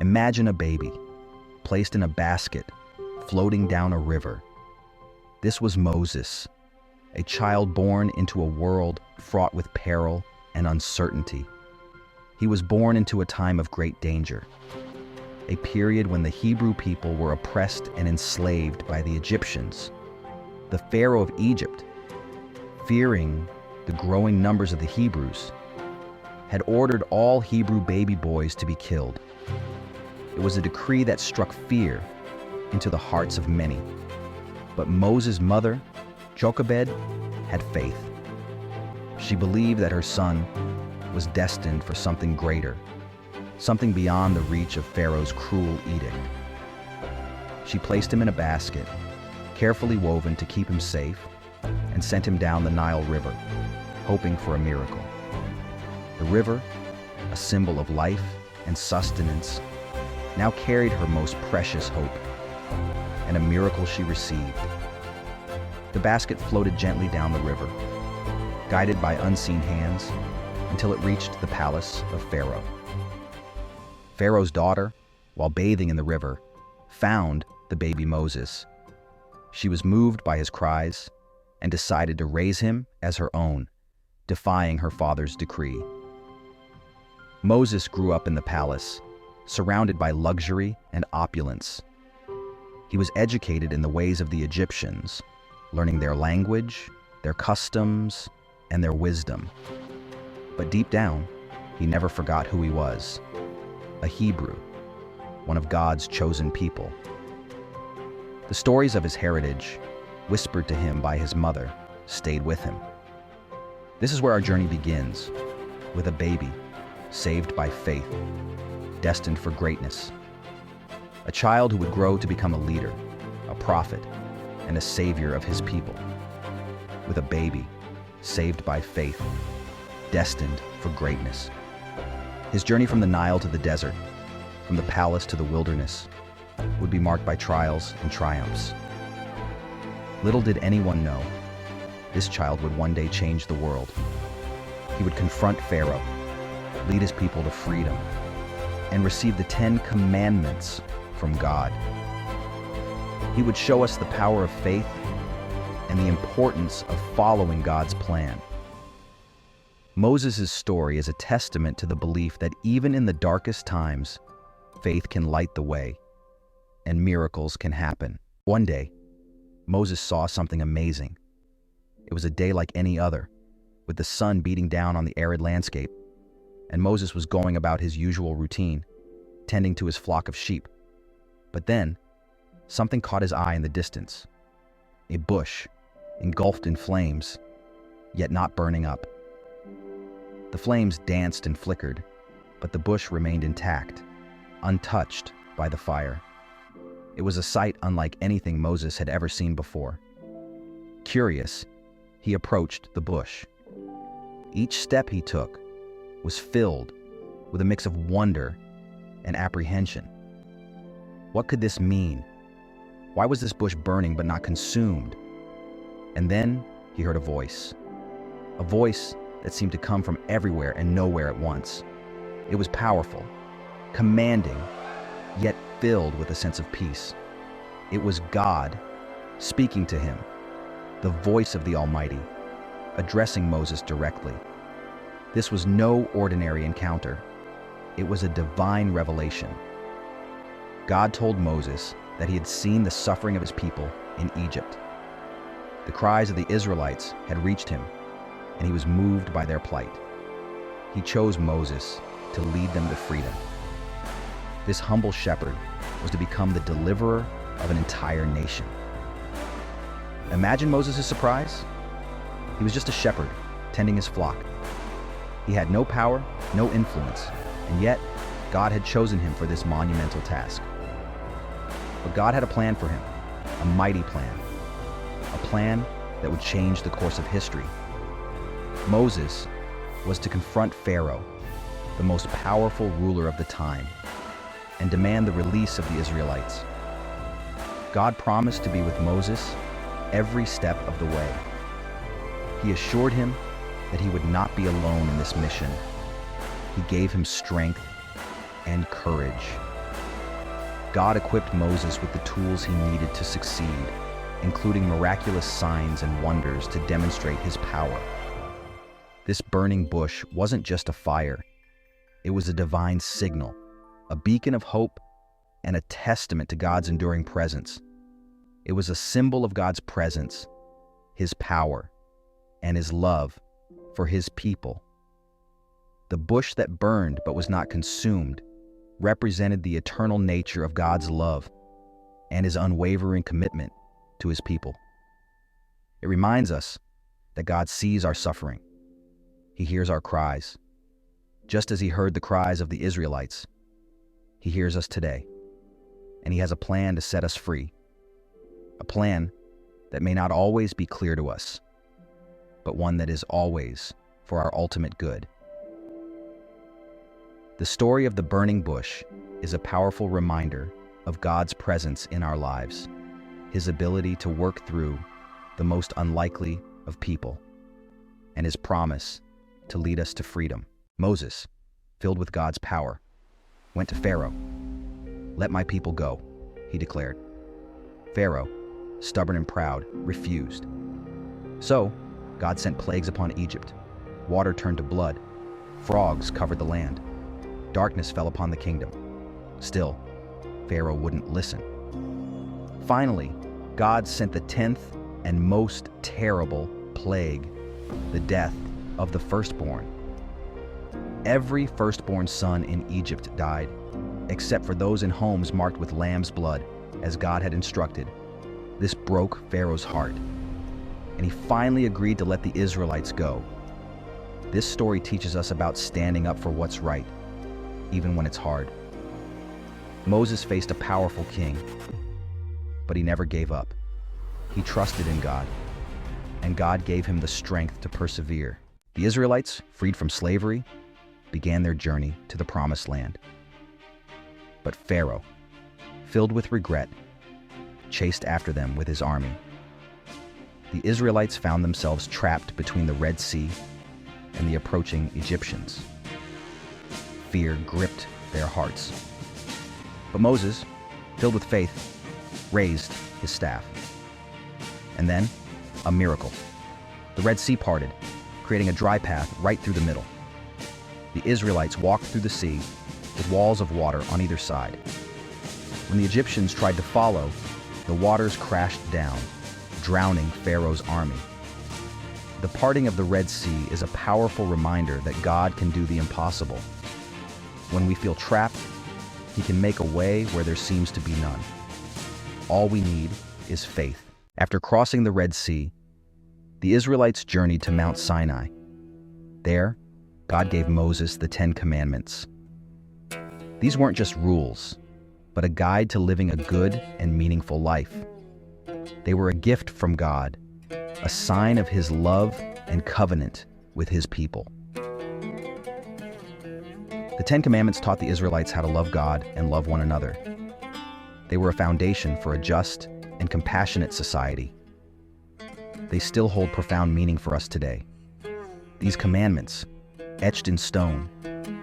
Imagine a baby, placed in a basket, floating down a river. This was Moses, a child born into a world fraught with peril and uncertainty. He was born into a time of great danger, a period when the Hebrew people were oppressed and enslaved by the Egyptians. The Pharaoh of Egypt, fearing the growing numbers of the Hebrews, had ordered all Hebrew baby boys to be killed. It was a decree that struck fear into the hearts of many. But Moses' mother, Jochebed, had faith. She believed that her son was destined for something greater, something beyond the reach of Pharaoh's cruel edict. She placed him in a basket, carefully woven to keep him safe, and sent him down the Nile River, hoping for a miracle. The river, a symbol of life and sustenance, now carried her most precious hope, and a miracle she received. The basket floated gently down the river, guided by unseen hands, until it reached the palace of Pharaoh. Pharaoh's daughter, while bathing in the river, found the baby Moses. She was moved by his cries and decided to raise him as her own, defying her father's decree. Moses grew up in the palace, surrounded by luxury and opulence. He was educated in the ways of the Egyptians, learning their language, their customs, and their wisdom. But deep down, he never forgot who he was, a Hebrew, one of God's chosen people. The stories of his heritage, whispered to him by his mother, stayed with him. This is where our journey begins, with a baby, saved by faith, destined for greatness. A child who would grow to become a leader, a prophet, and a savior of his people. With a baby, saved by faith, destined for greatness. His journey from the Nile to the desert, from the palace to the wilderness, would be marked by trials and triumphs. Little did anyone know, this child would one day change the world. He would confront Pharaoh, lead his people to freedom, and receive the 10 Commandments from God. He would show us the power of faith and the importance of following God's plan. Moses' story is a testament to the belief that even in the darkest times, faith can light the way, and miracles can happen. One day, Moses saw something amazing. It was a day like any other, with the sun beating down on the arid landscape, and Moses was going about his usual routine, tending to his flock of sheep. But then, something caught his eye in the distance. A bush, engulfed in flames, yet not burning up. The flames danced and flickered, but the bush remained intact, untouched by the fire. It was a sight unlike anything Moses had ever seen before. Curious, he approached the bush. Each step he took was filled with a mix of wonder and apprehension. What could this mean? Why was this bush burning but not consumed? And then he heard a voice that seemed to come from everywhere and nowhere at once. It was powerful, commanding, yet filled with a sense of peace. It was God speaking to him, the voice of the Almighty, addressing Moses directly. This was no ordinary encounter. It was a divine revelation. God told Moses that he had seen the suffering of his people in Egypt. The cries of the Israelites had reached him, and he was moved by their plight. He chose Moses to lead them to freedom. This humble shepherd was to become the deliverer of an entire nation. Imagine Moses' surprise. He was just a shepherd tending his flock. He had no power, no influence, and yet God had chosen him for this monumental task. But God had a plan for him, a mighty plan, a plan that would change the course of history. Moses was to confront Pharaoh, the most powerful ruler of the time, and demand the release of the Israelites. God promised to be with Moses every step of the way. He assured him that he would not be alone in this mission. He gave him strength and courage. God equipped Moses with the tools he needed to succeed, including miraculous signs and wonders to demonstrate his power. This burning bush wasn't just a fire. It was a divine signal, a beacon of hope, and a testament to God's enduring presence. It was a symbol of God's presence, his power, and his love for his people. The bush that burned but was not consumed represented the eternal nature of God's love and his unwavering commitment to his people. It reminds us that God sees our suffering. He hears our cries. Just as he heard the cries of the Israelites, he hears us today, and he has a plan to set us free. A plan that may not always be clear to us, but one that is always for our ultimate good. The story of the burning bush is a powerful reminder of God's presence in our lives, his ability to work through the most unlikely of people, and his promise to lead us to freedom. Moses, filled with God's power, went to Pharaoh. "Let my people go," he declared. Pharaoh, stubborn and proud, refused. So, God sent plagues upon Egypt. Water turned to blood. Frogs covered the land. Darkness fell upon the kingdom. Still, Pharaoh wouldn't listen. Finally, God sent the 10th and most terrible plague, the death of the firstborn. Every firstborn son in Egypt died, except for those in homes marked with lamb's blood, as God had instructed. This broke Pharaoh's heart, and he finally agreed to let the Israelites go. This story teaches us about standing up for what's right, even when it's hard. Moses faced a powerful king, but he never gave up. He trusted in God, and God gave him the strength to persevere. The Israelites, freed from slavery, began their journey to the Promised Land. But Pharaoh, filled with regret, chased after them with his army. The Israelites found themselves trapped between the Red Sea and the approaching Egyptians. Fear gripped their hearts. But Moses, filled with faith, raised his staff. And then, a miracle. The Red Sea parted, creating a dry path right through the middle. The Israelites walked through the sea with walls of water on either side. When the Egyptians tried to follow, the waters crashed down, drowning Pharaoh's army. The parting of the Red Sea is a powerful reminder that God can do the impossible. When we feel trapped, he can make a way where there seems to be none. All we need is faith. After crossing the Red Sea, the Israelites journeyed to Mount Sinai. There, God gave Moses the 10 Commandments. These weren't just rules, but a guide to living a good and meaningful life. They were a gift from God, a sign of his love and covenant with his people. The 10 Commandments taught the Israelites how to love God and love one another. They were a foundation for a just and compassionate society. They still hold profound meaning for us today. These commandments, etched in stone,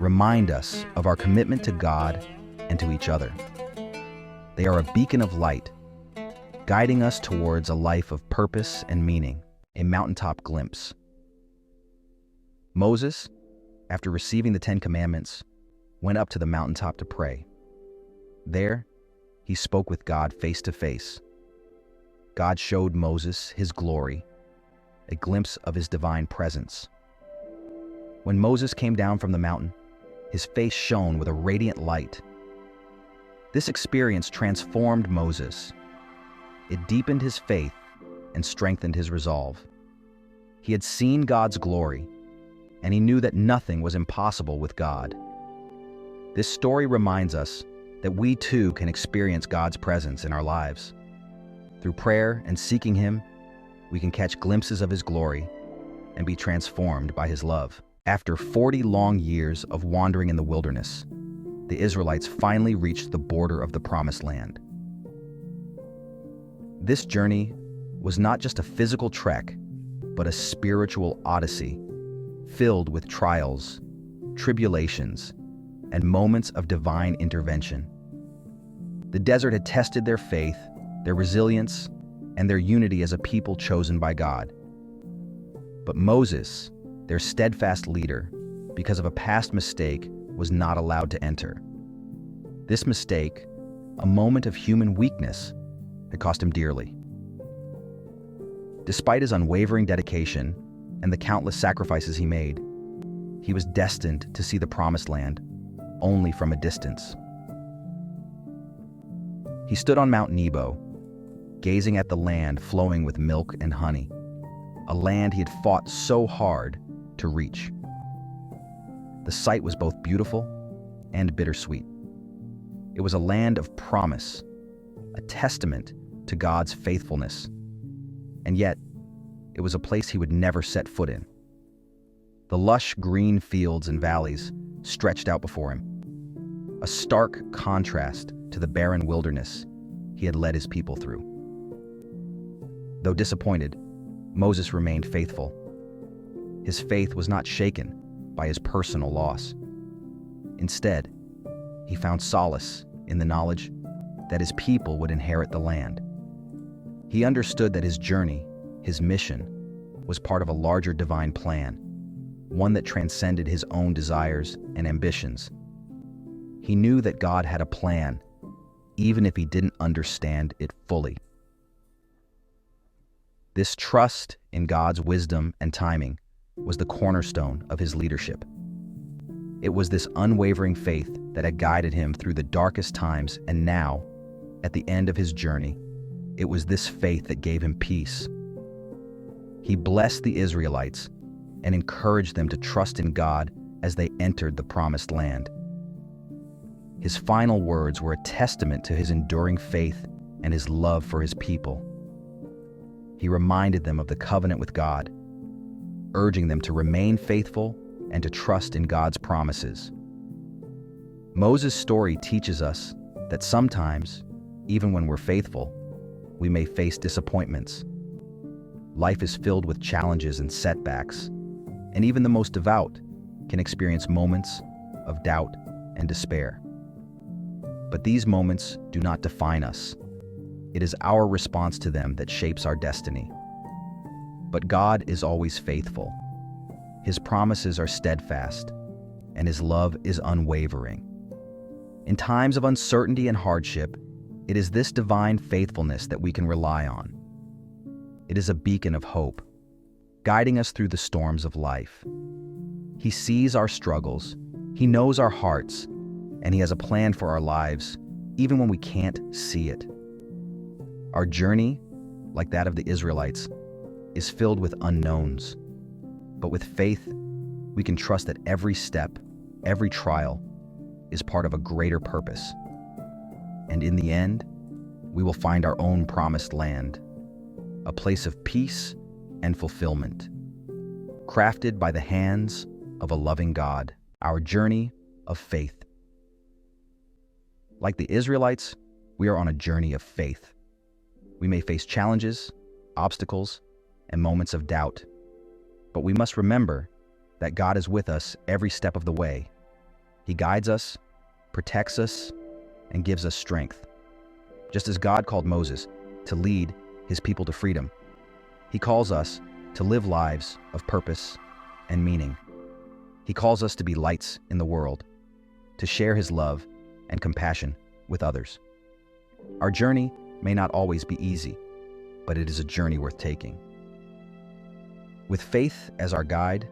remind us of our commitment to God and to each other. They are a beacon of light, guiding us towards a life of purpose and meaning, a mountaintop glimpse. Moses, after receiving the 10 Commandments, went up to the mountaintop to pray. There, he spoke with God face to face. God showed Moses his glory, a glimpse of his divine presence. When Moses came down from the mountain, his face shone with a radiant light. This experience transformed Moses. It deepened his faith and strengthened his resolve. He had seen God's glory, and he knew that nothing was impossible with God. This story reminds us that we too can experience God's presence in our lives. Through prayer and seeking him, we can catch glimpses of his glory and be transformed by his love. After 40 long years of wandering in the wilderness, the Israelites finally reached the border of the Promised Land. This journey was not just a physical trek, but a spiritual odyssey, filled with trials, tribulations, and moments of divine intervention. The desert had tested their faith, their resilience, and their unity as a people chosen by God. But Moses, their steadfast leader, because of a past mistake, was not allowed to enter. This mistake, a moment of human weakness, had cost him dearly. Despite his unwavering dedication and the countless sacrifices he made, he was destined to see the promised land only from a distance. He stood on Mount Nebo, gazing at the land flowing with milk and honey, a land he had fought so hard to reach. The sight was both beautiful and bittersweet. It was a land of promise, a testament to God's faithfulness. And yet, it was a place he would never set foot in. The lush green fields and valleys stretched out before him, a stark contrast to the barren wilderness he had led his people through. Though disappointed, Moses remained faithful. His faith was not shaken by his personal loss. Instead, he found solace in the knowledge that his people would inherit the land. He understood that his journey, his mission, was part of a larger divine plan, one that transcended his own desires and ambitions. He knew that God had a plan, even if he didn't understand it fully. This trust in God's wisdom and timing was the cornerstone of his leadership. It was this unwavering faith that had guided him through the darkest times, and now, at the end of his journey, it was this faith that gave him peace. He blessed the Israelites and encouraged them to trust in God as they entered the promised land. His final words were a testament to his enduring faith and his love for his people. He reminded them of the covenant with God, urging them to remain faithful and to trust in God's promises. Moses' story teaches us that sometimes, even when we're faithful, we may face disappointments. Life is filled with challenges and setbacks, and even the most devout can experience moments of doubt and despair. But these moments do not define us. It is our response to them that shapes our destiny. But God is always faithful. His promises are steadfast, and his love is unwavering. In times of uncertainty and hardship, it is this divine faithfulness that we can rely on. It is a beacon of hope, guiding us through the storms of life. He sees our struggles, he knows our hearts, and he has a plan for our lives, even when we can't see it. Our journey, like that of the Israelites, is filled with unknowns. But with faith, we can trust that every step, every trial, is part of a greater purpose. And in the end, we will find our own promised land, a place of peace and fulfillment, crafted by the hands of a loving God, our journey of faith. Like the Israelites, we are on a journey of faith. We may face challenges, obstacles, and moments of doubt, but we must remember that God is with us every step of the way. He guides us, protects us, and gives us strength. Just as God called Moses to lead his people to freedom, he calls us to live lives of purpose and meaning. He calls us to be lights in the world, to share his love and compassion with others. Our journey may not always be easy, but it is a journey worth taking. With faith as our guide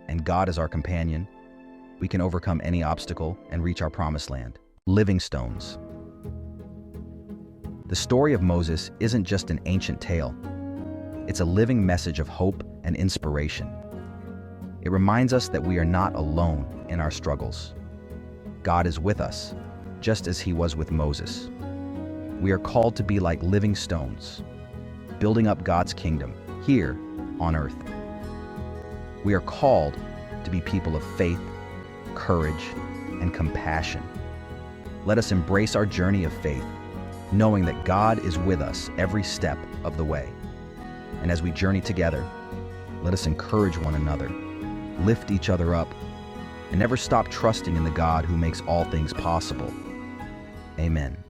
and God as our companion, we can overcome any obstacle and reach our promised land. Living stones. The story of Moses isn't just an ancient tale. It's a living message of hope and inspiration. It reminds us that we are not alone in our struggles. God is with us, just as he was with Moses. We are called to be like living stones, building up God's kingdom here on earth. We are called to be people of faith, courage, and compassion. Let us embrace our journey of faith, knowing that God is with us every step of the way. And as we journey together, let us encourage one another, lift each other up, and never stop trusting in the God who makes all things possible. Amen.